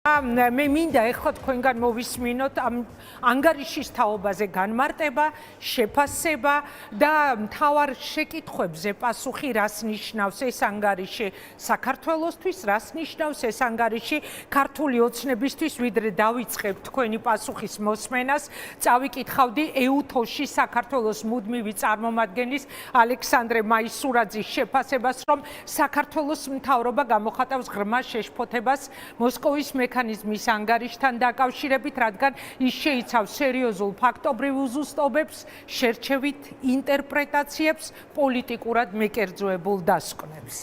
მე მინდა ეხლა თქვენგან მოვისმინოთ ამ ანგარიშის თაობაზე განმარტება, შეფასება და მთავარ შეკითხვებზე პასუხი, რას ნიშნავს ეს ანგარიში საქართველოსთვის, რას ნიშნავს ეს ანგარიში ქართული ოცნებისთვის, ვიდრე დავიწყებ თქვენი პასუხის მოსმენას, წავიკითხავდი ეუთოში საქართველოს მუდმივი წარმომადგენლის ალექსანდრე მაისურაძის შეფასებას, რომ საქართველოს მთავრობა გამოხატავს ღრმა შეშფოთებას მოსკოვის მექანიზმის ანგარიშთან დაკავშირებით, რადგან ის შეიცავს სერიოზულ ფაქტობრივ უზუსტობებს, შერჩევით ინტერპრეტაციებს, პოლიტიკურად მეკერძოებულ დასკვნებს.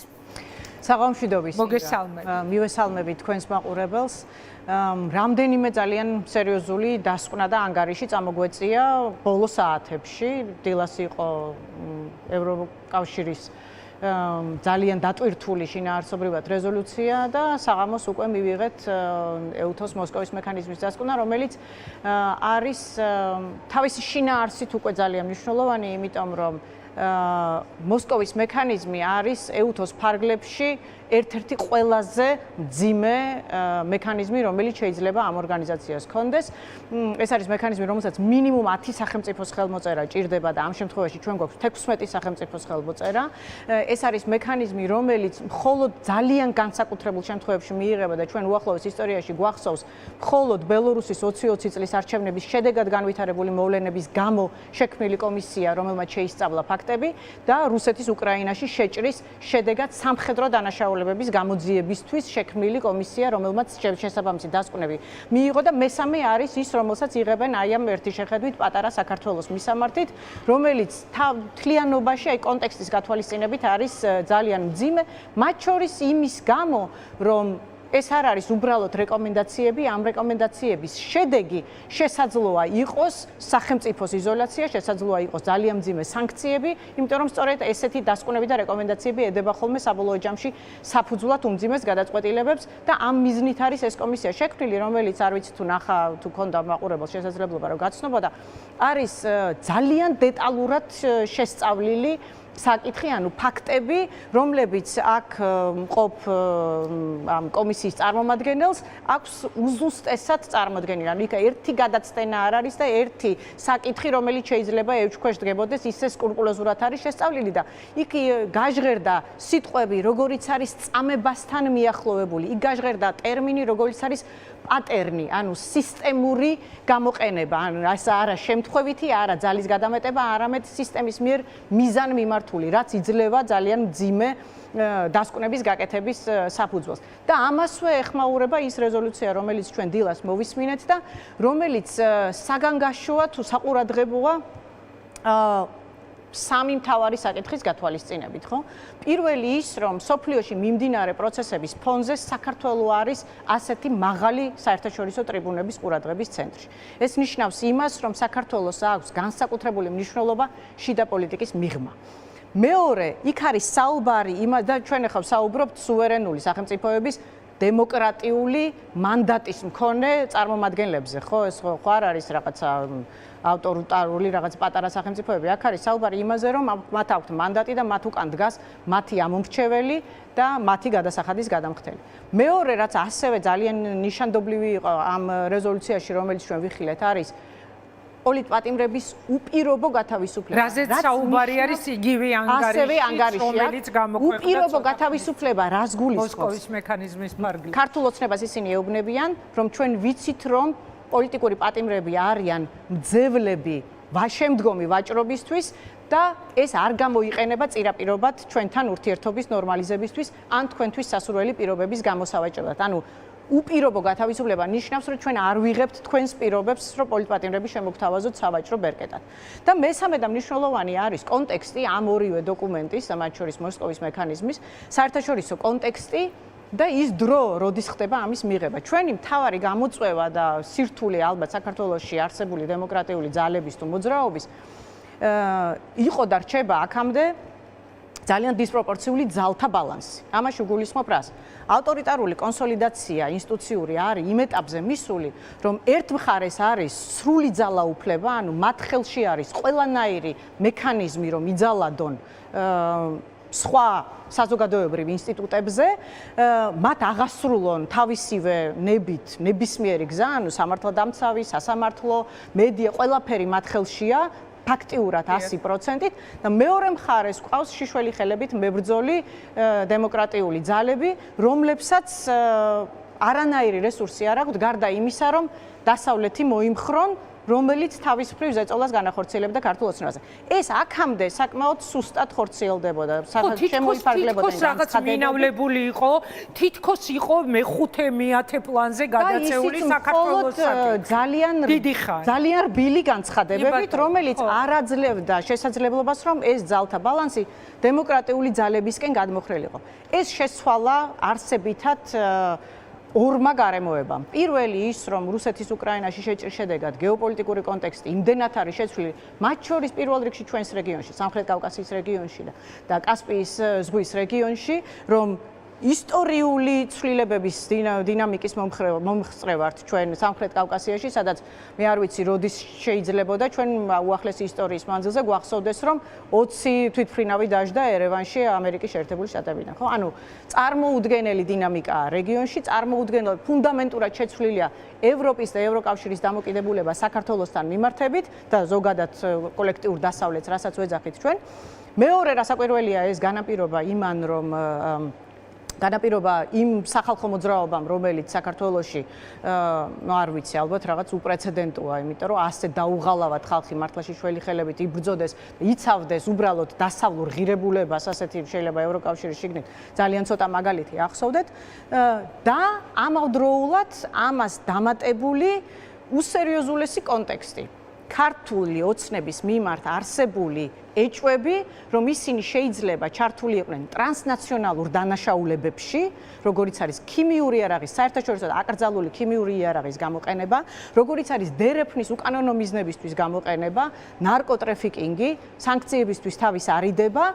საღამშვიდობის. მოგესალმებით. მივესალმებით თქვენს მაყურებელს. რამდენიმე ძალიან სერიოზული დასკვნა და ანგარიში წამოგვეწია ბოლო საათებში. დილას იყო ევროკავშირის ძალიან დატვირთული შინაარსობრივად რეზოლუცია და საღამოს უკვე მივიღეთ ეუთოს მოსკოვის მექანიზმის დასკვნა, რომელიც არის თავისი შინაარსით უკვე ძალიან მნიშვნელოვანი, იმიტომ რომ მოსკოვის მექანიზმი არის ეუთოს ფარგლებში ერთ-ერთი ყველაზე მძიმე მექანიზმი, რომელიც შეიძლება ამ ორგანიზაციას ჰქონდეს. ეს არის მექანიზმი, რომელსაც მინიმუმ 10 სახელმწიფოს ხელმოწერა ჭირდება და ამ შემთხვევაში ჩვენ გვაქვს 16 სახელმწიფოს ხელმოწერა. ეს არის მექანიზმი, რომელიც მხოლოდ ძალიან განსაკუთრებულ შემთხვევებში მიიღება და ჩვენ უახლოეს ისტორიაში გვახსოვს მხოლოდ ბელორუსის 2020 წლის არჩევნების შედეგად განვითარებული მოვლენების გამო შექმნილი კომისია, რომელმაც შეისწავლა ფაქტები და რუსეთის უკრაინაში შეჭრის შედეგად სამხედრო დანაშაულებების გამოძიებისთვის შექმნილი კომისია, რომელმაც შესაბამისი დასკვნები მიიღო და მესამე არის ის, რომელსაც იღებენ აი ამ ერთი შეხედვით პატარა საქართველოს მისამართით, რომელიც მთლიანობაში აი კონტექსტის გათვალისწინებით არის ძალიან მძიმე, მათ შორის იმის გამო, რომ ეს არ არის უბრალოდ რეკომენდაციები, ამ რეკომენდაციების შედეგი შესაძლოა იყოს სახელმწიფოს იზოლაცია, შესაძლოა იყოს ძალიან მძიმე სანქციები, იმიტომ რომ სწორედ ესეთი დასკვნები და რეკომენდაციები ედება ხოლმე საბოლოო ჯამში საფუძვლად უმძიმეს გადაწყვეტილებებს და ამ მიზნით არის ეს კომისია შექმნილი, რომელიც არ ვიცი თუ ნახა, თუ ქონდა მაყურებელს შესაძლებლობა რომ გაცნობოდა, არის ძალიან დეტალურად შესწავლილი საკითხი, ანუ ფაქტები, რომლებიც აქ მყოფ ამ კომისიის წარმომადგენელს აქვს უზუსტესად წარმოდგენილი. ანუ იქ ერთი გადაცდენა არ არის და ერთი საკითხი, რომელიც შეიძლება ევჩქვეშ დგებოდეს, ისე სკრუპულოზურად არის შესწავლილი და იქ გაჟღერდა სიტყვები, როგორიც არის წამებასთან მიახლოვებული. იქ გაჟღერდა ტერმინი, როგორიც არის პატერნი, ანუ სისტემური გამოყენება, ანუ არა შემთხვევითი, არა ძალის გადამეტება, არამედ სისტემის მიერ მიზანმიმართული, რაც იძლევა ძალიან მძიმე დასკვნების გაკეთების საფუძველს. და ამასვე ეხმაურება ის რეზოლუცია, რომელიც ჩვენ დილას მოვისმინეთ და რომელიც საგანგაშოა თუ საყურადღებოა სამი მთავარი საკითხის გათვალისწინებით, ხო? პირველი ის, რომ სოფლიოში მიმდინარე პროცესების ფონზე საქართველო არის ასეთი მაღალი საერთაშორისო ტრიბუნების ყურადღების ცენტრში. ეს ნიშნავს იმას, რომ საქართველოს აქვს განსაკუთრებული მნიშვნელობა შიდა პოლიტიკის მიღმა. მეორე, იქ არის საუბარი იმას და ჩვენ ახლა საუბრობთ სუვერენული სახელმწიფოების დემოკრატიული მანდატის მქონე წარმომადგენლებზე, ხო? ეს ხო არ არის რაღაცა ავტორიტარული რაღაც პატარა სახელმწიფოები. აქ არის საუბარი იმაზე, რომ მათ აქვთ მანდატი და მათ უკან დგას მათი ამომრჩეველი და მათი გადასახადის გადამხდელი. მეორე, რაც ასევე ძალიან ნიშანდობლივი იყო ამ რეზოლუციაში, რომელიც ჩვენ ვიხილეთ, არის პოლიტპატიმრების უპირობო გათავისუფლება. რაზეც საუბარი არის იგივე ანგარიში, რომელიც გამოქვეყნდა უპირობო გათავისუფლება რას გულისხმობს? მოსკოვის მექანიზმის ფარგლებში. ქართულ ოცნებას ისინი ეუბნებიან, რომ ჩვენ ვიცით, რომ პოლიტიკური პატიმრები არიან მძევლები შემდგომი ვაჭრობისთვის და ეს არ გამოიყენება წირაპირობად ჩვენთან ურთიერთობის ნორმალიზებისთვის ან თქვენთვის სასურველი პირობების გამოსავაჭრებლად. ანუ უპირობო გათავისუფლება ნიშნავს, რომ ჩვენ არ ვიღებთ თქვენს პირობებს, რომ პოლიტპატიმრები შემოგთავაზოთ სავაჭრო ბერკეტად. და მესამე და მნიშვნელოვანი არის კონტექსტი ამ ორივე დოკუმენტის, მათ შორის მოსკოვის მექანიზმის, საერთაშორისო კონტექსტი და ის დრო, როდის ხდება ამის მიღება. ჩვენი მთავარი გამოწვევა და სირთულე ალბათ საქართველოში არსებული დემოკრატიული ძალების თუ მოძრაობის იყო და რჩება აქამდე ძალიან დისპროპორციული ძალთა ბალანსი. ამაში გულისხმობ რას? ავტორიტარული კონსოლიდაცია ინსტიტუციური არის იმ ეტაპზე მისული, რომ ერთ მხარეს არის სრული ძალაუფლება, ანუ მათ ხელში არის ყველანაირი მექანიზმი, რომ იძალადონ სხვა საზოგადოებრივ ინსტიტუტებზე მათ აღასრულონ თავისივე ნებით, ნებისმიერი გზა, ანუ სამართალდამცავი, სასამართლო, მედია, ყველაფერი მათ ხელშია. ფაქტიურად 100%-ით და მეორე მხარეს ყავს შიშველი ხელებით მებრძოლი დემოკრატიული ძალები, რომლებსაც არანაირი რესურსი არ აქვთ გარდა იმისა, რომ დასავლეთი მოიმხრონ, რომელიც თავის მხრივ ზეწოლას განახორციელებდა ქართულ ოცნებაზე. ეს აქამდე საკმაოდ სუსტად ხორციელდებოდა. შემოიფარგლებოდა რაღაც მინავლებული იყო, თითქოს იყო მეხუთე მეათე პლანზე გადაწეული საქართველოსთვის. ძალიან რბილი განცხადებებით, რომელიც არ აძლევდა შესაძლებლობას, რომ ეს ძალთა ბალანსი დემოკრატიული ძალებისკენ გადმოხრილიყო. ეს შეცვალა არსებითად ორმა გარემოებამ. პირველი ის, რომ რუსეთის უკრაინაში შეჭრის შედეგად გეოპოლიტიკური კონტექსტი იმდენად არის შეცვლილი, მათ შორის პირველ რიგში ჩვენს რეგიონში, სამხრეთ კავკასიის რეგიონში და კასპიის ზღვის რეგიონში, რომ ისტორიული ცვლილებების დინამიკის მომხრე ვართ ჩვენ სამხრეთ კავკასიაში, სადაც მე არ ვიცი, როდის შეიძლებოდა ჩვენ უახლესი ისტორიის მანძილზე გვახსოვდეს, რომ 20 თვითმფრინავი დაждდა ერევანში ამერიკის შეერთებული შტატებიდან, ხო? ანუ წარმოუდგენელი დინამიკაა რეგიონში, წარმოუდგენელი ფუნდამენტურად შეცვლილია ევროპის და ევროკავშირის დამოკიდებულება საქართველოსთან მიმართებით და ზოგადად კოლექტიურ დასავლეთს, რასაც ვეძახით ჩვენ. მეორე რასაკვირველია ეს განაპირობა იმან, რომ განაპირობა იმ სახალხო მოძრაობამ, რომელიც საქართველოში, არ ვიცი, ალბათ რაღაც უპრეცედენტოა, იმიტომ რომ ასე დაუღალავად ხალხი მართლა შიშველი ხელებით იბრძოდეს, იცავდეს უბრალოდ დასავლურ ღირებულებას, ასეთი შეიძლება ევროკავშირის შიგნით ძალიან ცოტა მაგალითი ახსოვდეთ და ამავდროულად ამას დამატებული უსერიოზულესი კონტექსტი. ქართული ოცნების მიმართ არსებული ეჭვები, რომ ისინი შეიძლება ჩართული იყვნენ ტრანსნაციონალურ დანაშაულებებში, როგორიც არის ქიმიური იარაღის, საერთაშორისო და აკრძალული ქიმიური იარაღის გამოყენება, როგორიც არის დერეფნის უკანონო მიზნებისთვის გამოყენება, ნარკოტრაფიკინგი, სანქციებისთვის თავის არიდება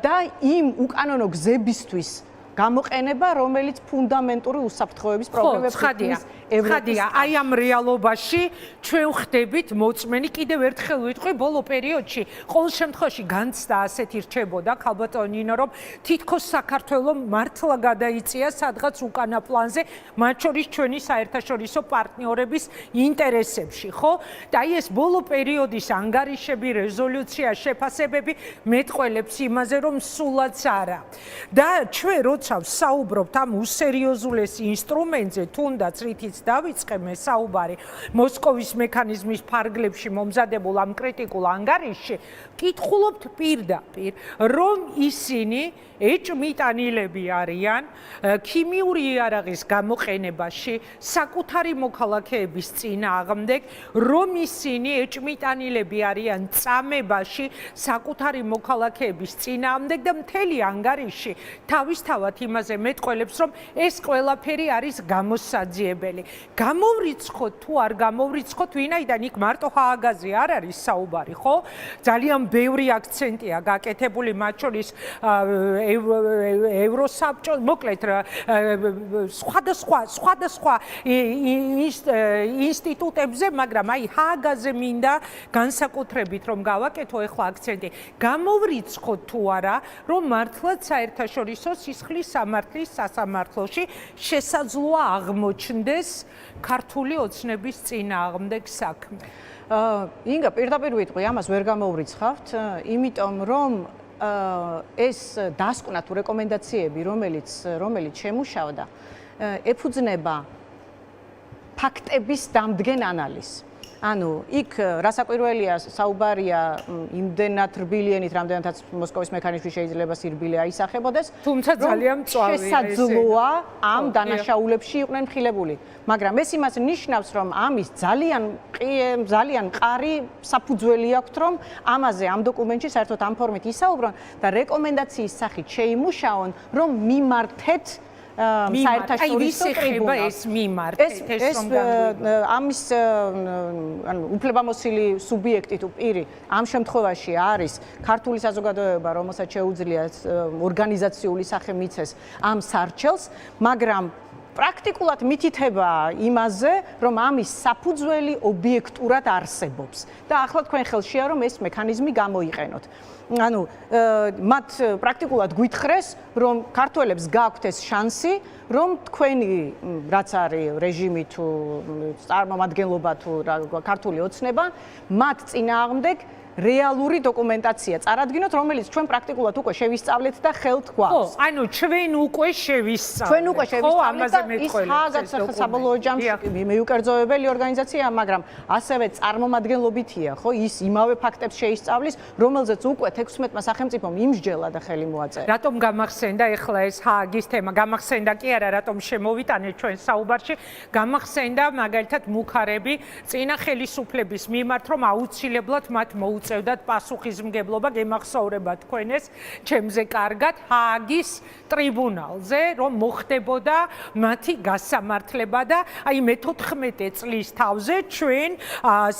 და იმ უკანონო გზებისთვის გამოყენება, რომელიც ფუნდამენტური უსაფრთხოების პრობლემებს ქმნის ევროპის. აი ამ რეალობაში ჩვენ ვხდებით მოწმენი, კიდევ ერთხელ ვიტყვი, ბოლო პერიოდში ყოველ შემთხვევაში განცდა ასეთი რჩებოდა ქალბატონ ნინო, რომ თითქოს საქართველოს მართლა გადაიწია სადღაც უკანა პლანზე, მათ შორის ჩვენი საერთაშორისო პარტნიორების ინტერესებში, ხო? და აი ეს ბოლო პერიოდის ანგარიშები, რეზოლუცია, შეფასებები მეტყველებს იმაზე, რომ სულაც არა. და ჩვენ როცა საუბრობთ ამ უსერიოზულეს ინსტრუმენტზე, თუნდაც რითიც დავიწყე საუბარი მოსკოვის მექანიზმის ფარგლებში მომზადებულ ამ კრიტიკულ ანგარიშში, კითხულობთ პირდაპირ, რომ ისინი ეჭმიტანილები არიან ქიმიური იარაღის გამოყენებაში, საკუთარი მოქალაქეების წინააღმდეგ, რომ ისინი ეჭმიტანილები არიან წამებაში, საკუთარი მოქალაქეების წინააღმდეგ და მთელი ანგარიში თავისთავად იმაზე მეტყველებს, რომ ეს ყველაფერი არის გამოსაძიებელი. გამოვრიცხოთ თუ არ გამოვრიცხოთ, ვინაიდან იქ მარტო ჰააგაზე არ არის საუბარი, ხო? ძალიან ბევრი აქცენტია გაკეთებული, მათ შორის ევროსაბჭო, მოკლედ სხვადასხვა ინსტიტუტებზე, მაგრამ აი ჰააგაზე მინდა განსაკუთრებით რომ გავაკეთო ახლა აქცენტი. გამოვრიცხოთ თუ არა, რომ მართლაც საერთაშორისო სისხლის სამართლის სასამართლოში შესაძლოა აღმოჩნდეს ქართული ოცნების წინააღმდეგ საქმე. ინგა, პირდაპირ ვიტყვი, ამას ვერ გამოვრიცხავთ, იმიტომ რომ ეს დასკვნა თუ რეკომენდაციები, რომელიც შემუშავდა, ეფუძნება ფაქტების დამდგენ ანალიზს. ანუ იქ რასაკვირველია საუბარია იმდენად რბილიანით, რამდენადაც მოსკოვის მექანიზმი შეიძლება სირბილე აისახებოდეს, თუმცა ძალიან მწვავეა ეს. შესაძლოა ამ დანაშაულებში იყვნენ მხილებული, მაგრამ ეს იმას ნიშნავს, რომ ამის ძალიან მყარი საფუძველი აქვთ, რომ ამაზე ამ დოკუმენტში საერთოდ ამ ფორმით ისაუბრონ და რეკომენდაციის სახით შეიმუშაონ, რომ მიმართეთ საერთაშორისო ტრიბუნალს. ეს მიმართეთ, ეს რომ ამის ანუ უფლებამოსილი სუბიექტი თუ პირი ამ შემთხვევაში არის ქართული საზოგადოება, რომელსაც შეუძლია ორგანიზაციული სახე მიცეს ამ სარჩელს, მაგრამ პრაქტიკულად მითითება იმაზე, რომ ამის საფუძველი ობიექტურად არსებობს და ახლა თქვენ ხელშია რომ ეს მექანიზმი გამოიყენოთ. ანუ მათ პრაქტიკულად გვითხრეს, რომ ქართველებს გააქვთ ეს შანსი, რომ თქვენი რაც არის რეჟიმი თუ წარმომადგენლობა თუ ქართული ოცნება, მათ წინააღმდეგ რეალური დოკუმენტაცია წარადგინოთ, რომელიც ჩვენ პრაქტიკულად უკვე შევისწავლეთ და ხელთ გვაქვს. ხო, ანუ ჩვენ უკვე შევისწავლეთ. ჩვენ უკვე შევისწავლეთ და ის ჰაგაც საბოლოო ჯამში მიუკერძოებელი ორგანიზაცია, მაგრამ ასევე წარმომადგენლობითია, ხო, ის იმავე ფაქტებს შეისწავლის, რომელზეც უკვე 16-მა სახელმწიფომ იმსჯელა და ხელი მოაწერა. რატომ გამახსენდა ეხლა ეს ჰააგის თემა? გამახსენდა კი არა, რატომ შემოვიტანეთ ჩვენ საუბარში? გამახსენდა მაგალითად მუხარები წინა ხელისუფლების მიმართ, რომ აუცილებლად მათ უწევდათ პასუხისმგებლობა, გემახსოვრება თქვენ ეს ჩემზე კარგად ჰააგის ტრიბუნალზე, რომ მოხდებოდა მათი გასამართლება და აი მე-14 წლის თავზე ჩვენ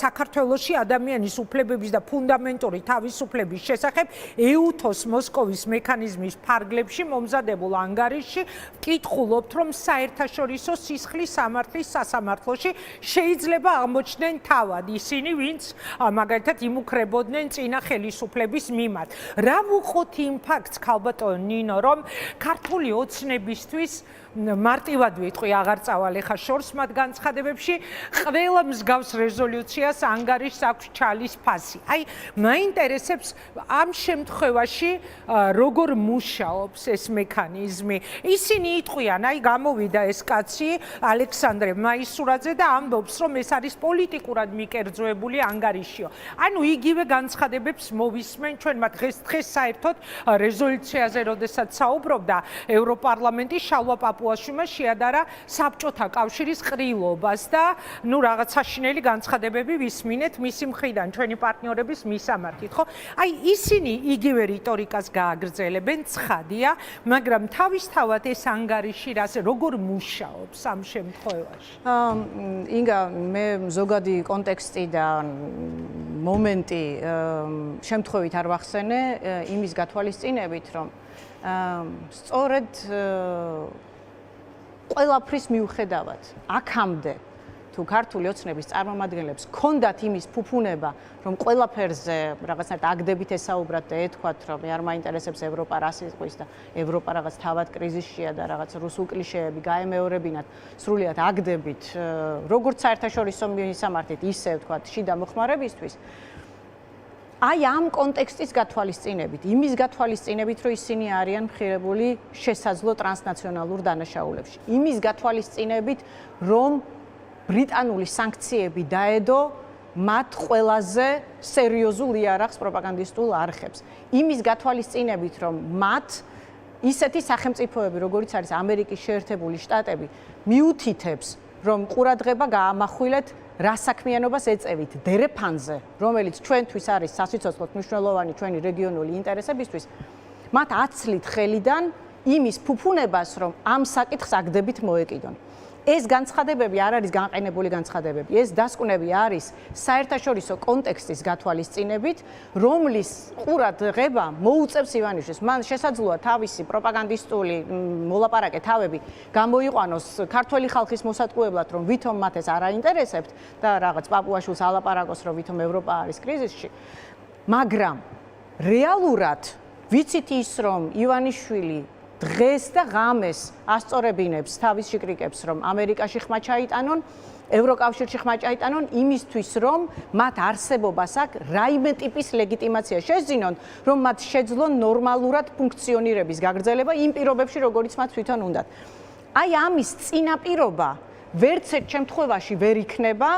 საქართველოში ადამიანის უფლებების და ფუნდამენტური თავისუფლების შესახებ ეუთოს მოსკოვის მექანიზმის ფარგლებში მომზადებულ ანგარიშში ვკითხულობთ, რომ საერთაშორისო სისხლის სამართლის სასამართლოში შეიძლება აღმოჩნდნენ თავად ისინი, ვინც მაგალითად იმუქრებოდნენ წინა ხელისუფლების მიმართ. რა ვუყოთ იმ ფაქტს, ქალბატონ ნინო, რომ ქართული ოცნებისთვის მარტივად ვიტყვი, აღარ წავალ ხა შორს მათ განცხადებებში, ყველა მსგავს რეზოლუციას ანგარიშს აქვს ჩალის ფასი. აი, მაინტერესებს ამ შემთხვევაში როგორ მუშაობს ეს მექანიზმი. ისინი იტყვიან, აი გამოვიდა ეს კაცი ალექსანდრე მაისურაძე და ამბობს, რომ ეს არის პოლიტიკურად მიკერძოებული ანგარიშიო. ანუ იგივე განცხადებებს მოვისმენ ჩვენ მათ დღეს საერთოდ რეზოლუციაზე, როდესაც საუბრობდა ევროპარლამენტი შალვა პაპუაშვილმა შეადარა საბჭოთა კავშირის ყრილობას და ნუ რაღაც საშინელი განცხადებები ვისმინეთ მისი მხრიდან ჩვენი პარტნიორების მისამართით, ხო? აი ისინი იგივე რიტორიკას გააგრძელებენ, ცხადია, მაგრამ თავისთავად ეს ანგარიში როგორ მუშაობს ამ შემთხვევაში? ინგა, მე ზოგადი კონტექსტი და მომენტი შემთხვევით არ ვახსენე იმის გათვალისწინებით, რომ სწორედ ყველაფრის მიუხედავად აქამდე თუ ქართული ოცნების წარმომადგენლებს ჰქონდათ იმის ფუფუნება, რომ ყველაფერზე რაღაცნაირად აგდებით ესაუბრათ და ეთქვათ, რომ მე არ მაინტერესებს ევროპა რას იტყვის და ევროპა რაღაც თავად კრიზისშია და რაღაც რუსულ კლიშეები გაემეორებინათ, სრულიად აგდებით, როგორც საერთაშორისო მისამართით, ისე ვთქვათ, შიდა მოხმარებისთვის. აი ამ კონტექსტის გათვალისწინებით, იმის გათვალისწინებით, რომ ისინი არიან მხირებული შესაძლო ტრანსნაციონალურ დანაშაულებში. იმის გათვალისწინებით, რომ ბრიტანული სანქციები დაედო მათ ყველაზე სერიოზულ იარაღს პროპაგანდისტულ არხებს. იმის გათვალისწინებით, რომ მათ ისეთი სახელმწიფოები, როგორიც არის ამერიკის შეერთებული შტატები, მიუთითებს, რომ ყურადღება გაამახვილეთ რასაქმიანობას ეწევით დერეფანზე, რომელიც ჩვენთვის არის სასიცოცხლოდ მნიშვნელოვანი ჩვენი რეგიონული ინტერესებისთვის, მათ აცლით ხელიდან იმის ფუფუნებას, რომ ამ საკითხს აგდებით მოეკიდონ. ეს განცხადებები არ არის განყენებული განცხადებები. ეს დასკვნები არის საერთაშორისო კონტექსტის გათვალისწინებით, რომლის ყურადღება მოუწევს ივანიშვილს. მან შესაძლოა თავისი პროპაგანდისტული მოლაპარაკე თავები გამოიყვანოს ქართველი ხალხის მოსატყუებლად, რომ ვითომ მათ ეს არ აინტერესებთ და რაღაც პაპუაშვილს ალაპარაკოს, რომ ვითომ ევროპა არის კრიზისში. მაგრამ რეალურად ვიცით ის, რომ ივანიშვილი დღეს და ღამეს ასწორებინებს თავის შიკრიკებს, რომ ამერიკაში ხმა ჩაიტანონ, ევროკავშირში ხმა ჩაიტანონ იმისთვის, რომ მათ არსებობას აქ რაიმე ტიპის ლეგიტიმაცია შეძინონ, რომ მათ შეძლონ ნორმალურად ფუნქციონირების გაგრძელება იმ პირობებში, როგორიც მათ თვითონ უნდათ. აი ამის წინაპირობა ვერც ერთ შემთხვევაში ვერ იქნება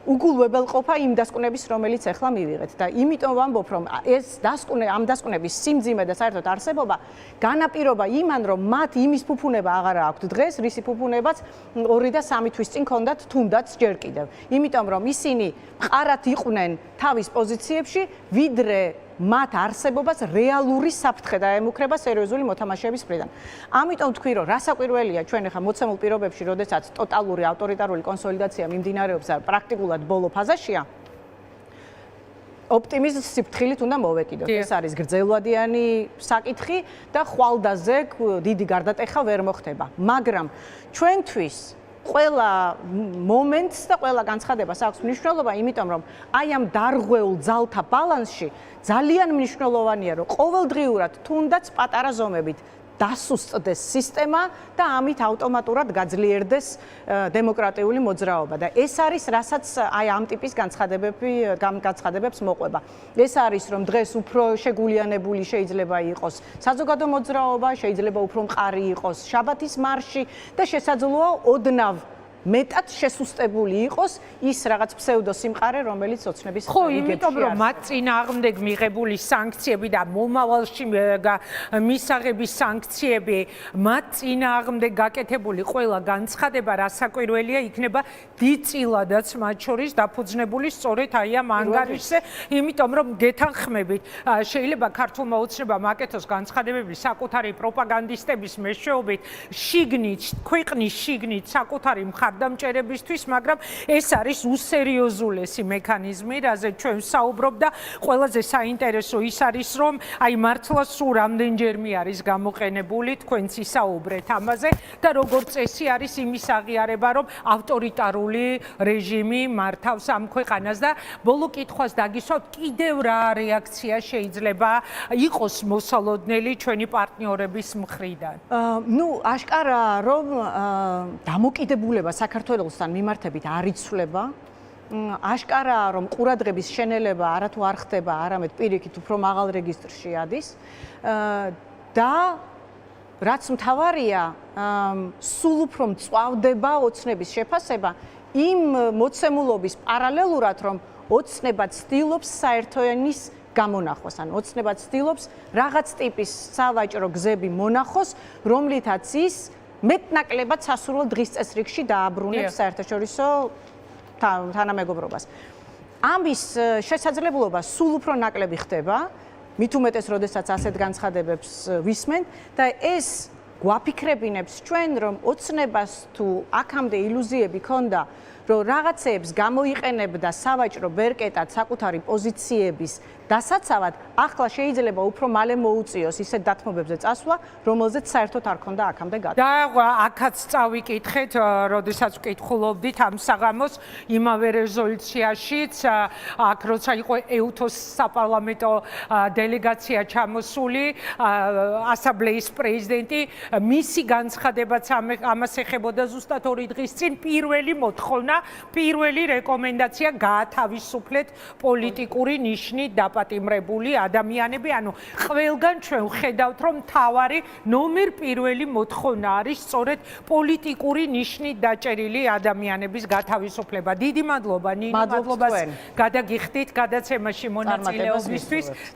უგულვებელყოფა იმ დასკვნების, რომელიც ახლა მივიღეთ და იმიტომ ვამბობ, რომ ეს ამ დასკვნების სიმძიმე და საერთოდ არსებობა განაპირობა იმან, რომ მათ იმის ფუფუნება აღარა აქვთ დღეს, რისი ფუფუნებაც 2 და 3 თვის წინ ჰქონდათ თუნდაც ჯერ კიდევ. იმიტომ რომ ისინი მყარად იყვნენ თავის პოზიციებში, ვიდრე მათ არსებობას რეალური საფრთხე დაემუქრება სერიოზული მოთამაშეების მხრიდან. ამიტომ თქვი, რომ რასაკვირველია ჩვენ ახლა მოცემულ პირობებში, როდესაც ტოტალური ავტორიტარული კონსოლიდაცია მიმდინარეობს და პრაქტიკულად ბოლო ფაზაშია, ოპტიმიზმს სიფრთხილით უნდა მოვეკიდოთ. ეს არის გრძელვადიანი საკითხი და ხვალდაზე დიდი გარდატეხა ვერ მოხდება. მაგრამ ჩვენთვის ყველა მომენტს და ყველა განცხადებას აქვს მნიშვნელობა, იმიტომ რომ აი ამ დარღვეულ ძალთა ბალანსში ძალიან მნიშვნელოვანია, რომ ყოველდღიურად თუნდაც პატარა ზომებით დასუსტდეს სისტემა და ამით ავტომატურად გაძლიერდეს დემოკრატიული მოძრაობა და ეს არის რასაც აი ამ ტიპის განცხადებებს მოყვება. ეს არის რომ დღეს უფრო შეგულიანებული შეიძლება იყოს საზოგადო მოძრაობა, შეიძლება უფრო მყარი იყოს შაბათის მარში და შესაძლოა ოდნავ მეტად შესუსტებული იყოს ის რაღაც ფსევდო სიმყარე, რომელიც ოცნების ხო, იმიტომ რომ მათ წინააღმდეგ მიღებული სანქციები და მომავალში მისაღების სანქციები, მათ წინააღმდეგ გაკეთებული ყველა განცხადება რასაკვირველია იქნება დიდწილადაც მათ შორის დაფუძნებული სწორედ აი ამ ანგარიშზე, იმიტომ რომ გეთანხმებით, შეიძლება ქართულმა ოცნებამ აკეთოს განცხადებები საკუთარი პროპაგანდისტების მეშვეობით, შიგნით, ქვეყნის შიგნით საკუთარი მხარდამჭერებისთვის, მაგრამ ეს არის უსერიოზულესი მექანიზმი, რაზე ჩვენ ვსაუბრობ და ყველაზე საინტერესო ის არის, რომ აი მართლა სულ რამდენჯერმე არის გამოყენებული, თქვენც ისაუბრეთ ამაზე და როგორც წესი არის იმის აღიარება, რომ ავტორიტარული რეჟიმი მართავს ამ ქვეყანას და ბოლო კითხვას დაგისვათ, კიდევ რა რეაქცია შეიძლება იყოს მოსალოდნელი ჩვენი პარტნიორების მხრიდან? ნუ აშკარაა, რომ დამოკიდებულება საქართველოსთან მიმართებით არ იცვლება. აშკარაა, რომ ყურადღების შენელება არათუ არ ხდება, არამედ პირიქით უფრო მაღალ რეგისტრში ადის და რაც მთავარია, სულ უფრო მწვავდება ოცნების შეფასება იმ მოცემულობის პარალელურად, რომ ოცნება ცდილობს საერთო ენის გამონახოს, ან ოცნება ცდილობს რაღაც ტიპის სავაჭრო გზები მონახოს, რომლითაც ის მეტნაკლებად სასურველ დღის წესრიგში დააბრუნებს საერთაშორისო თანამეგობრობას. ამის შესაძლებლობა სულ უფრო ნაკლები ხდება, მით უმეტეს, როდესაც ასეთ განცხადებებს ვისმენთ და ეს გვაფიქრებინებს ჩვენ, რომ ოცნებას თუ აქამდე ილუზიები ქონდა, რომ რაღაცეებს გამოიყენებდა სავაჭრო ბერკეტად საკუთარი პოზიციების დასაცავად, ახლა შეიძლება უფრო მალე მოუწიოს ისეთ დათმობებზე წასვლა, რომელზეც საერთოდ არ ქონდა აქამდე გადა. და აქაც წავიკითხეთ, როდესაც ვკითხულობდით ამ საღამოს იმავე რეზოლუციაშიც, აქ როცა იყო ეუთოს საპარლამენტო დელეგაცია ჩამოსული, ასამბლეის პრეზიდენტი, მისი განცხადებაც ამას ეხებოდა ზუსტად 2 დღის წინ, პირველი მოთხოვნა, პირველი რეკომენდაცია გაათავისუფლეთ პოლიტიკური ნიშნით დაპატიმრებული ადამიანები, ანუ ყველგან ჩვენ ვხედავთ, რომ მთავარი ნომერ პირველი მოთხოვნა არის სწორედ პოლიტიკური ნიშნით დაჭერილი ადამიანების გათავისუფლება. დიდი მადლობა ნინო, მადლობას გადაგიხდით გადაცემაში მონაწილეობისთვის.